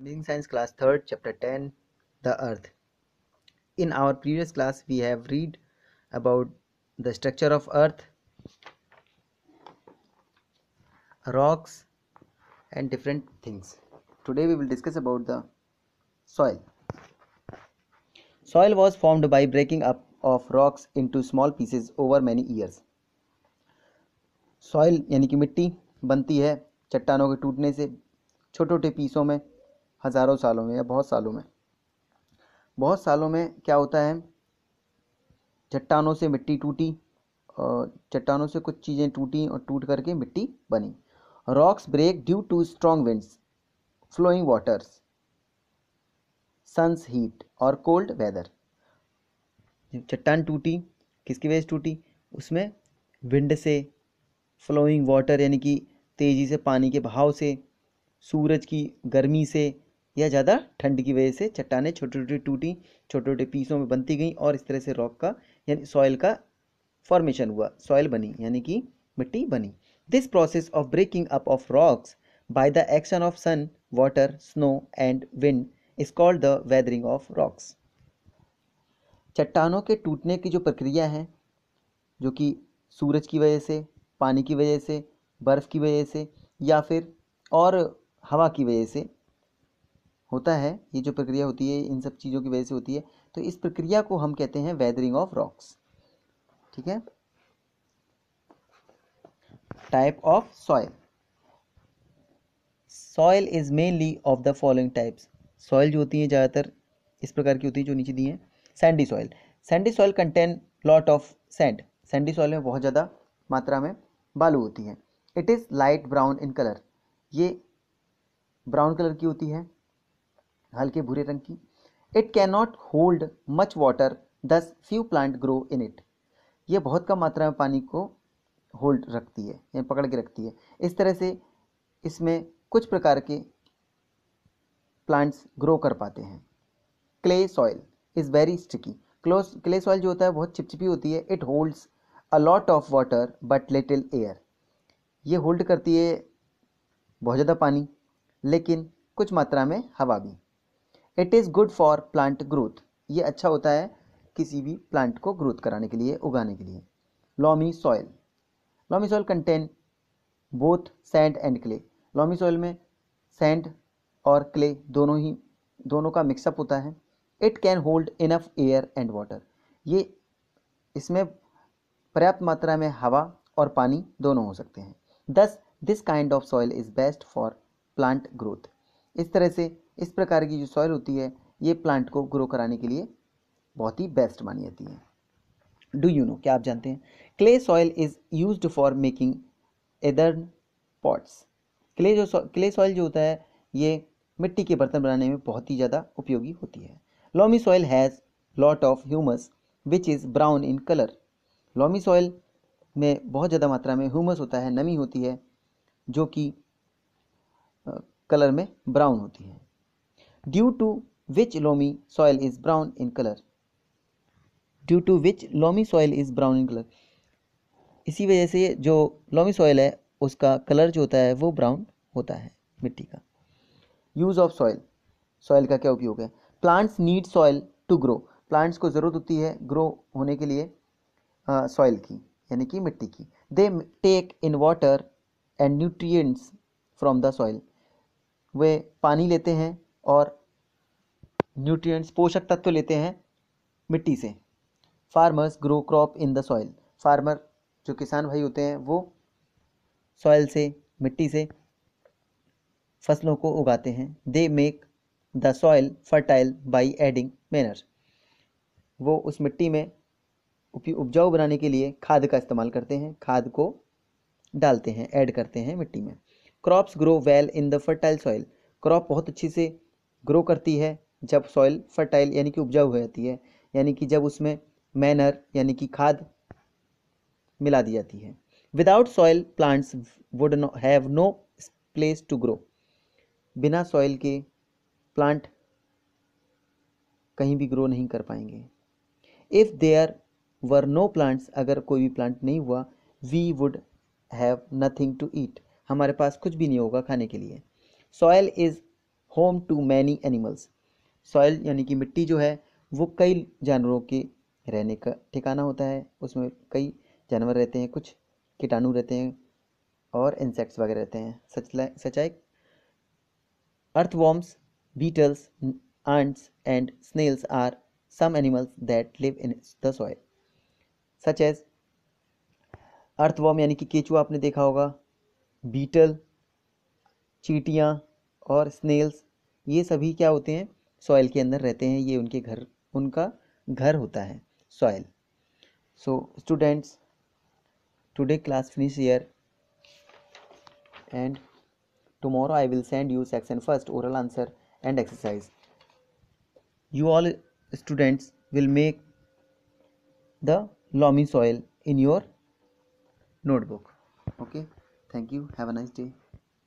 Engineering Science Class 3rd, Chapter 10, The Earth. In our previous class, we have read about the structure of Earth, rocks, and different things. Today we will discuss about the soil. Soil was formed by breaking up of rocks into small pieces over many years. Soil यानी कि मिट्टी बनती है चट्टानों के टूटने से छोटे छोटे पीसों में हज़ारों सालों में या बहुत सालों में क्या होता है, चट्टानों से मिट्टी टूटी और चट्टानों से कुछ चीज़ें टूटी और टूट करके मिट्टी बनी. Rocks break due to strong winds, flowing waters, sun's heat और कोल्ड वेदर. चट्टान टूटी, किसकी वजह से टूटी? उसमें विंड से, फ्लोइंग वाटर यानी कि तेज़ी से पानी के बहाव से, सूरज की गर्मी से या ज़्यादा ठंड की वजह से चट्टानें छोटी छोटी टूटी, छोटे छोटे पीसों में बनती गई और इस तरह से रॉक का यानी सॉइल का फॉर्मेशन हुआ, सॉइल बनी यानी कि मिट्टी बनी. This process of breaking up of rocks by the action of sun, water, snow and wind is called the weathering of rocks. चट्टानों के टूटने की जो प्रक्रिया है, जो कि सूरज की वजह से, पानी की वजह से, बर्फ़ की वजह से या फिर और हवा की वजह से होता है, ये जो प्रक्रिया होती है इन सब चीज़ों की वजह से होती है, तो इस प्रक्रिया को हम कहते हैं वेदरिंग ऑफ रॉक्स. ठीक है. Type of soil. Soil is mainly of the following types. Soil जो होती है ज़्यादातर इस प्रकार की होती है जो नीचे दी हैं. Sandy soil. Sandy soil contain lot of sand. Sandy soil में बहुत ज़्यादा मात्रा में बालू होती है. It is light brown in colour. ये ब्राउन कलर की होती है, हल्के भूरे रंग की. It can not hold much water, thus few plant grow in it. ये बहुत कम मात्रा में पानी को होल्ड रखती है यानी पकड़ के रखती है. इस तरह से इसमें कुछ प्रकार के प्लांट्स ग्रो कर पाते हैं. Clay soil is very sticky. Clay soil जो होता है बहुत चिपचिपी होती है. It holds a lot of water but little air. ये होल्ड करती है बहुत ज़्यादा पानी लेकिन कुछ मात्रा में हवा भी. It is good for plant growth. ये अच्छा होता है किसी भी प्लांट को ग्रोथ कराने के लिए, उगाने के लिए. Loamy soil. Loamy soil contain both sand and clay. Loamy soil में सैंड और क्ले दोनों का मिक्सअप होता है. It can hold enough air and water. ये इसमें पर्याप्त मात्रा में हवा और पानी दोनों हो सकते हैं. दस this kind of soil is best for plant growth. इस तरह से इस प्रकार की जो सॉइल होती है ये प्लांट को ग्रो कराने के लिए बहुत ही बेस्ट मानी जाती है. डू यू नो, क्या आप जानते हैं? Clay soil is used for making एदर्न पॉट्स. क्ले सॉइल जो होता है ये मिट्टी के बर्तन बनाने में बहुत ही ज़्यादा उपयोगी होती है. Loamy soil has lot of humus which is brown in colour. Loamy soil में बहुत ज़्यादा मात्रा में ह्यूमस होता है, नमी होती है, जो कि कलर में ब्राउन होती है. Due to which loamy soil is brown in colour. Due to which loamy soil is brown in colour. इसी वजह से जो लोमी सॉइल है उसका कलर जो होता है वो ब्राउन होता है मिट्टी का. Use of soil. सॉइल का क्या उपयोग है? Plants need soil to grow. Plants को ज़रूरत होती है ग्रो होने के लिए सॉइल की यानी कि मिट्टी की. They take in water and nutrients from the soil. वे पानी लेते हैं और न्यूट्रिएंट्स पोषक तत्व लेते हैं मिट्टी से. Farmers grow crop in the soil. Farmer जो किसान भाई होते हैं वो सॉइल से, मिट्टी से फसलों को उगाते हैं. They make the soil fertile by adding manner. वो उस मिट्टी में उपजाऊ बनाने के लिए खाद का इस्तेमाल करते हैं, खाद को डालते हैं, ऐड करते हैं मिट्टी में. Crops grow well in the fertile soil. Crop बहुत अच्छी से ग्रो करती है जब सॉइल फर्टाइल यानी कि उपजाऊ हो जाती है, यानी कि जब उसमें मैनर यानी कि खाद मिला दी जाती है. Without soil plants would have no place to grow. बिना सॉइल के प्लांट कहीं भी ग्रो नहीं कर पाएंगे. If there were no plants. अगर कोई भी प्लांट नहीं हुआ, we would have nothing to eat. हमारे पास कुछ भी नहीं होगा खाने के लिए. Soil is home to many animals. Soil यानी कि मिट्टी जो है वो कई जानवरों के रहने का ठिकाना होता है, उसमें कई जानवर रहते हैं, कुछ कीटाणु रहते हैं और इंसेक्ट्स वगैरह रहते हैं, such like earthworms, beetles, ants, and snails are some animals that live in the soil, such as earthworm यानी कि केचुआ आपने देखा होगा, बीटल, चींटियाँ और स्नेल्स, ये सभी क्या होते हैं, सॉइल के अंदर रहते हैं, ये उनका घर होता है soil. So students, today class finish here and tomorrow I will send you section first oral answer and exercise. You all students will make the loamy soil in your notebook. Okay, thank you, have a nice day.